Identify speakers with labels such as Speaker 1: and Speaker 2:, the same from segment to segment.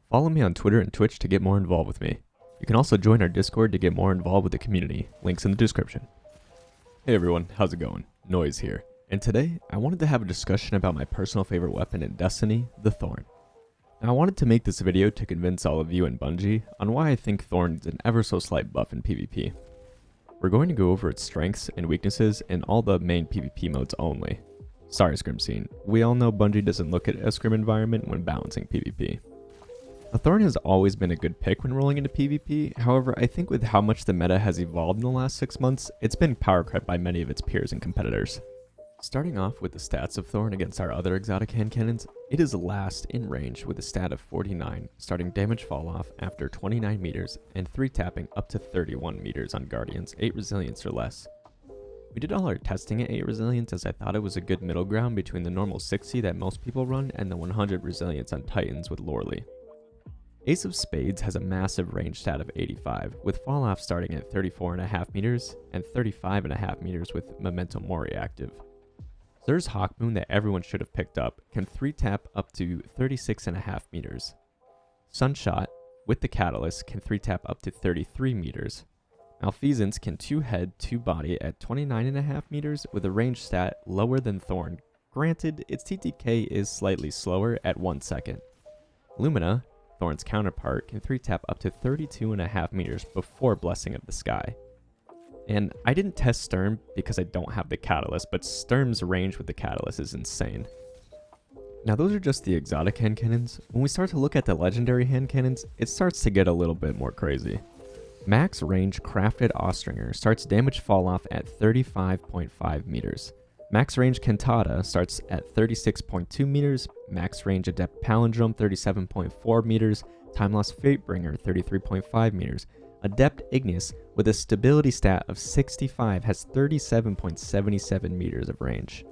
Speaker 1: Follow me on Twitter and Twitch to get more involved with me. You can also join our Discord to get more involved with the community. Links in the description. Hey everyone, how's it going? Noise here. And today, I wanted to have a discussion about my personal favorite weapon in Destiny, the Thorn. Now I wanted to make this video to convince all of you in Bungie on why I think Thorn needs an ever so slight buff in PvP. We're going to go over its strengths and weaknesses in all the main PvP modes only. Sorry Scrim Scene, we all know Bungie doesn't look at a Scrim environment when balancing PvP. The Thorn has always been a good pick when rolling into PvP, however I think with how much the meta has evolved in the last 6 months, it's been power cut by many of its peers and competitors. Starting off with the stats of Thorn against our other exotic hand cannons, it is last in range with a stat of 49, starting damage fall off after 29 meters and 3 tapping up to 31 meters on Guardians, 8 resilience or less. We did all our testing at 8 resilience as I thought it was a good middle ground between the normal 60 that most people run and the 100 resilience on Titans with Loreley. Ace of Spades has a massive range stat of 85, with fall off starting at 34.5 meters and 35.5 meters with Memento Mori active. Xur's Hawkmoon that everyone should have picked up can 3-tap up to 36.5 meters. Sunshot, with the Catalyst, can 3-tap up to 33 meters. Malfeasance can 2-head, 2-body at 29.5 meters with a range stat lower than Thorn. Granted, its TTK is slightly slower at 1 second. Lumina, Thorn's counterpart, can 3-tap up to 32.5 meters before Blessing of the Sky. And I didn't test Sturm because I don't have the Catalyst, but Sturm's range with the Catalyst is insane. Now those are just the exotic hand cannons. When we start to look at the legendary hand cannons, it starts to get a little bit more crazy. Max range crafted Austringer starts damage fall off at 35.5 meters. Max range Cantata starts at 36.2 meters, max range Adept Palindrome 37.4 meters, Time Lost Fatebringer 33.5 meters. Adept Ignis, with a stability stat of 65, has 37.77 meters of range.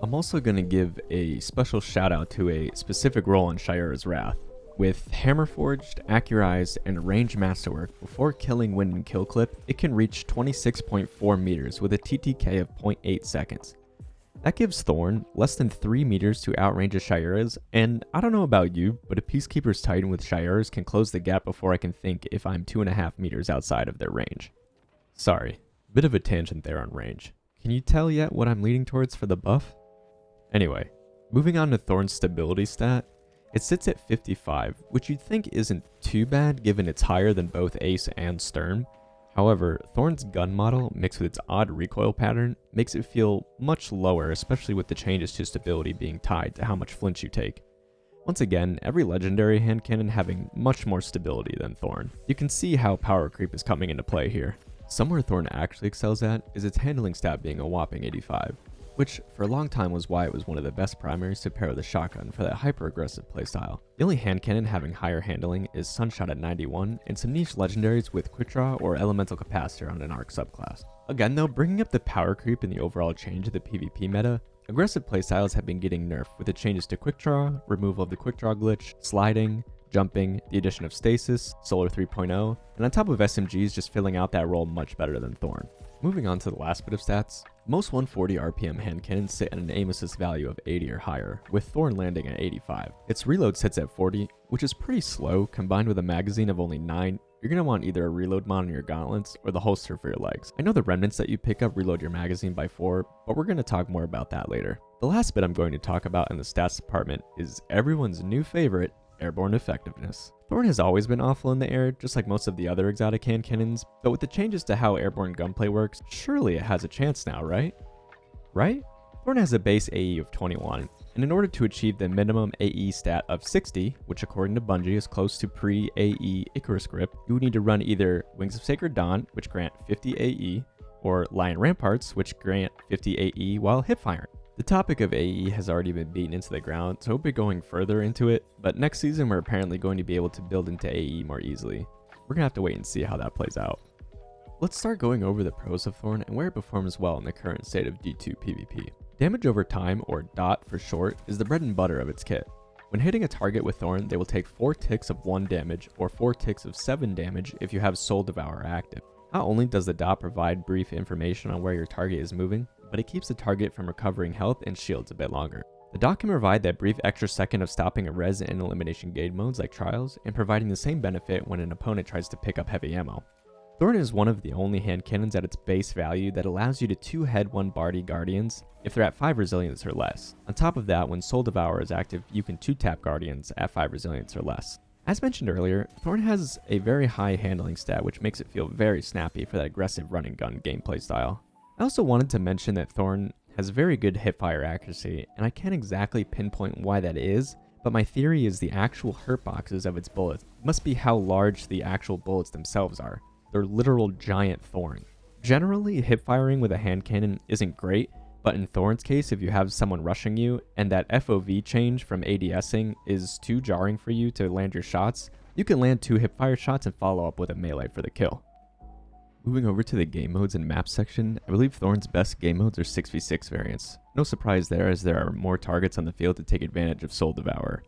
Speaker 1: I'm also going to give a special shout out to a specific role in Shayura's Wrath. With Hammerforged, Accurized, and Range Masterwork, before killing Wind and Kill Clip, it can reach 26.4 meters with a TTK of 0.8 seconds. That gives Thorn less than 3 meters to outrange a Shayura's, and I don't know about you, but a Peacekeeper's Titan with Shayura's can close the gap before I can think if I'm 2.5 meters outside of their range. Sorry, bit of a tangent there on range. Can you tell yet what I'm leaning towards for the buff? Anyway, moving on to Thorn's stability stat, it sits at 55, which you'd think isn't too bad given it's higher than both Ace and Sturm. However, Thorn's gun model, mixed with its odd recoil pattern, makes it feel much lower, especially with the changes to stability being tied to how much flinch you take. Once again, every legendary hand cannon having much more stability than Thorn. You can see how power creep is coming into play here. Somewhere Thorn actually excels at is its handling stat being a whopping 85. Which for a long time was why it was one of the best primaries to pair with a shotgun for that hyper-aggressive playstyle. The only hand cannon having higher handling is Sunshot at 91, and some niche legendaries with Quick Draw or Elemental Capacitor on an Arc subclass. Again though, bringing up the power creep and the overall change of the PvP meta, aggressive playstyles have been getting nerfed with the changes to Quick Draw, removal of the Quick Draw glitch, sliding, jumping, the addition of Stasis, Solar 3.0, and on top of SMGs just filling out that role much better than Thorn. Moving on to the last bit of stats, most 140 RPM hand cannons sit at an aim assist value of 80 or higher, with Thorn landing at 85. Its reload sits at 40, which is pretty slow. Combined with a magazine of only 9, you're going to want either a reload mod on your gauntlets or the holster for your legs. I know the remnants that you pick up reload your magazine by 4, but we're going to talk more about that later. The last bit I'm going to talk about in the stats department is everyone's new favorite, airborne effectiveness. Thorn has always been awful in the air, just like most of the other exotic hand cannons, but with the changes to how airborne gunplay works, surely it has a chance now, right? Right? Thorn has a base AE of 21, and in order to achieve the minimum AE stat of 60, which according to Bungie is close to pre-AE Icarus grip, you would need to run either Wings of Sacred Dawn, which grant 50 AE, or Lion Ramparts, which grant 50 AE while hipfiring. The topic of AE has already been beaten into the ground, so I won't be going further into it, but next season we're apparently going to be able to build into AE more easily. We're gonna have to wait and see how that plays out. Let's start going over the pros of Thorn and where it performs well in the current state of D2 PvP. Damage over time, or DOT for short, is the bread and butter of its kit. When hitting a target with Thorn, they will take 4 ticks of 1 damage or 4 ticks of 7 damage if you have Soul Devourer active. Not only does the DOT provide brief information on where your target is moving, but it keeps the target from recovering health and shields a bit longer. The dock can provide that brief extra second of stopping a res and elimination game modes like trials, and providing the same benefit when an opponent tries to pick up heavy ammo. Thorn is one of the only hand cannons at its base value that allows you to 2-head 1 Bardy Guardians if they're at 5 resilience or less. On top of that, when Soul Devourer is active, you can 2-tap Guardians at 5 resilience or less. As mentioned earlier, Thorn has a very high handling stat, which makes it feel very snappy for that aggressive run and gun gameplay style. I also wanted to mention that Thorn has very good hipfire accuracy, and I can't exactly pinpoint why that is, but my theory is the actual hurt boxes of its bullets must be how large the actual bullets themselves are. They're literal giant Thorn. Generally, hip firing with a hand cannon isn't great, but in Thorn's case, if you have someone rushing you and that FOV change from ADSing is too jarring for you to land your shots, you can land 2 hip fire shots and follow up with a melee for the kill. Moving over to the game modes and map section, I believe Thorn's best game modes are 6v6 variants. No surprise there, as there are more targets on the field to take advantage of Soul Devourer.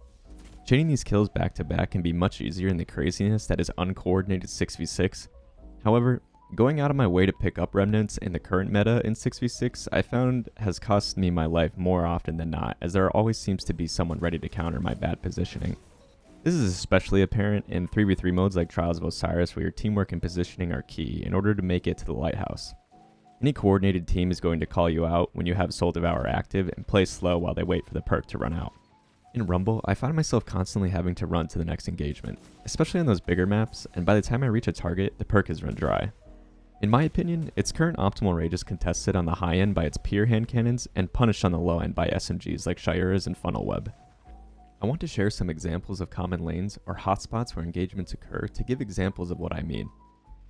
Speaker 1: Chaining these kills back to back can be much easier in the craziness that is uncoordinated 6v6. However, going out of my way to pick up remnants in the current meta in 6v6 I found has cost me my life more often than not, as there always seems to be someone ready to counter my bad positioning. This is especially apparent in 3v3 modes like Trials of Osiris, where your teamwork and positioning are key in order to make it to the lighthouse. Any coordinated team is going to call you out when you have Soul Devourer active and play slow while they wait for the perk to run out. In Rumble, I find myself constantly having to run to the next engagement, especially on those bigger maps, and by the time I reach a target, the perk is run dry. In my opinion, its current optimal rate is contested on the high end by its peer hand cannons and punished on the low end by SMGs like Shiura's and Funnel Web. I want to share some examples of common lanes or hotspots where engagements occur to give examples of what I mean.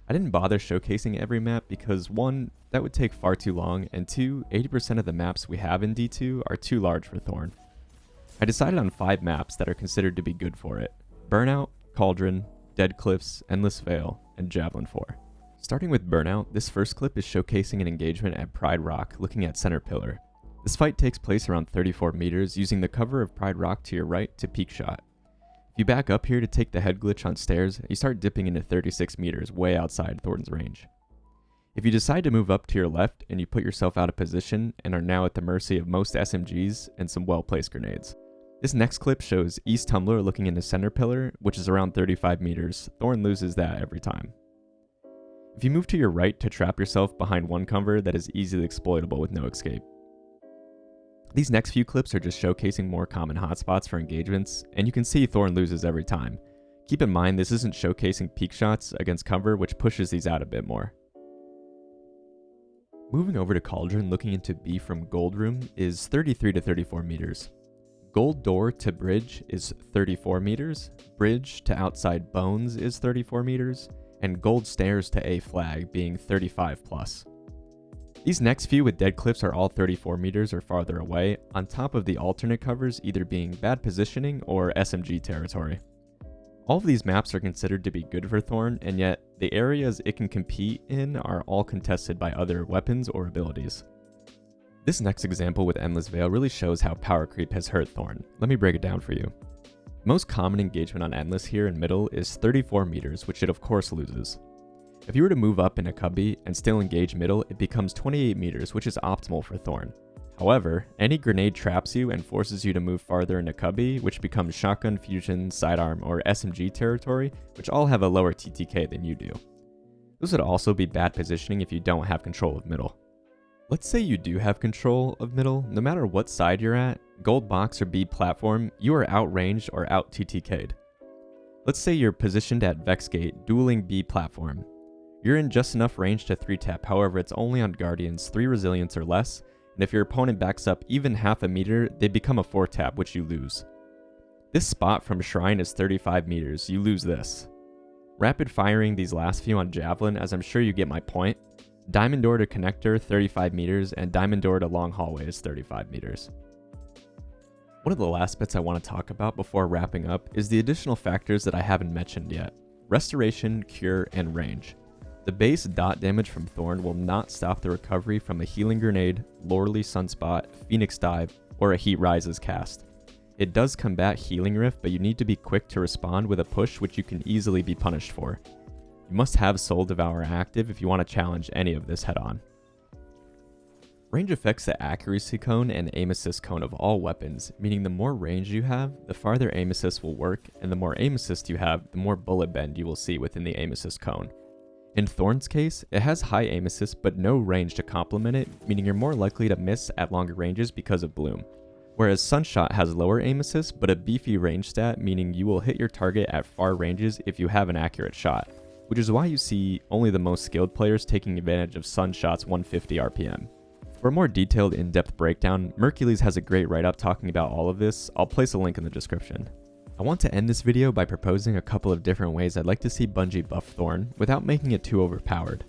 Speaker 1: I didn't bother showcasing every map because 1, that would take far too long, and 2, 80% of the maps we have in D2 are too large for Thorn. I decided on 5 maps that are considered to be good for it: Burnout, Cauldron, Dead Cliffs, Endless Vale, and Javelin 4. Starting with Burnout, this first clip is showcasing an engagement at Pride Rock looking at Center Pillar. This fight takes place around 34 meters using the cover of Pride Rock to your right to peak shot. If you back up here to take the head glitch on stairs, you start dipping into 36 meters way outside Thorn's range. If you decide to move up to your left and you put yourself out of position and are now at the mercy of most SMGs and some well-placed grenades. This next clip shows East Tumbler looking into Center Pillar, which is around 35 meters. Thorn loses that every time. If you move to your right to trap yourself behind one cover, that is easily exploitable with no escape. These next few clips are just showcasing more common hotspots for engagements, and you can see Thorn loses every time. Keep in mind this isn't showcasing peak shots against cover, which pushes these out a bit more. Moving over to Cauldron, looking into B from Gold Room is 33 to 34 meters. Gold Door to Bridge is 34 meters, Bridge to Outside Bones is 34 meters, and Gold Stairs to A Flag being 35 plus. These next few with Dead Cliffs are all 34 meters or farther away, on top of the alternate covers either being bad positioning or SMG territory. All of these maps are considered to be good for Thorn, and yet the areas it can compete in are all contested by other weapons or abilities. This next example with Endless Vale really shows how power creep has hurt Thorn. Let me break it down for you. Most common engagement on Endless here in middle is 34 meters, which it of course loses. If you were to move up in a cubby and still engage middle, it becomes 28 meters, which is optimal for Thorn. However, any grenade traps you and forces you to move farther in a cubby, which becomes shotgun, fusion, sidearm, or SMG territory, which all have a lower TTK than you do. This would also be bad positioning if you don't have control of middle. Let's say you do have control of middle, no matter what side you're at, gold box or B platform, you are outranged or out TTK'd. Let's say you're positioned at Vex Gate, dueling B platform. You're in just enough range to 3-tap, however it's only on Guardians 3 resilience or less, and if your opponent backs up even half a meter, they become a 4-tap, which you lose. This spot from Shrine is 35 meters, you lose this. Rapid firing these last few on Javelin, as I'm sure you get my point. Diamond Door to Connector, 35 meters, and Diamond Door to Long Hallway is 35 meters. One of the last bits I want to talk about before wrapping up is the additional factors that I haven't mentioned yet: Restoration, Cure, and Range. The base dot damage from Thorn will not stop the recovery from a Healing Grenade, Loreley Sunspot, Phoenix Dive, or a Heat Rises cast. It does combat Healing Rift, but you need to be quick to respond with a push, which you can easily be punished for. You must have Soul Devourer active if you want to challenge any of this head-on. Range affects the accuracy cone and aim assist cone of all weapons, meaning the more range you have, the farther aim assist will work, and the more aim assist you have, the more bullet bend you will see within the aim assist cone. In Thorn's case, it has high aim assist but no range to complement it, meaning you're more likely to miss at longer ranges because of bloom. Whereas Sunshot has lower aim assist but a beefy range stat, meaning you will hit your target at far ranges if you have an accurate shot, which is why you see only the most skilled players taking advantage of Sunshot's 150 RPM. For a more detailed in-depth breakdown, Mercules has a great write-up talking about all of this. I'll place a link in the description. I want to end this video by proposing a couple of different ways I'd like to see Bungie buff Thorn without making it too overpowered.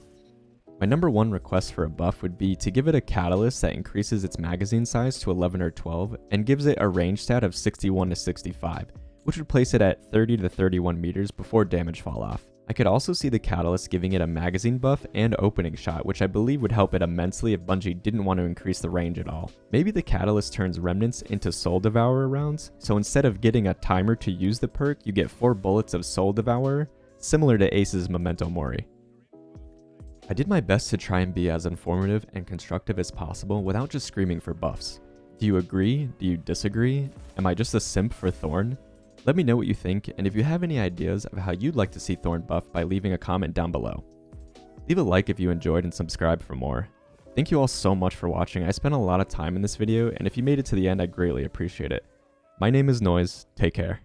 Speaker 1: My number one request for a buff would be to give it a catalyst that increases its magazine size to 11 or 12 and gives it a range stat of 61 to 65, which would place it at 30 to 31 meters before damage fall off. I could also see the catalyst giving it a magazine buff and opening shot, which I believe would help it immensely if Bungie didn't want to increase the range at all. Maybe the catalyst turns remnants into Soul Devourer rounds, so instead of getting a timer to use the perk, you get 4 bullets of Soul Devourer, similar to Ace's Memento Mori. I did my best to try and be as informative and constructive as possible without just screaming for buffs. Do you agree? Do you disagree? Am I just a simp for Thorn? Let me know what you think, and if you have any ideas of how you'd like to see Thorn buff by leaving a comment down below. Leave a like if you enjoyed and subscribe for more. Thank you all so much for watching. I spent a lot of time in this video, and if you made it to the end, I greatly appreciate it. My name is Noise. Take care.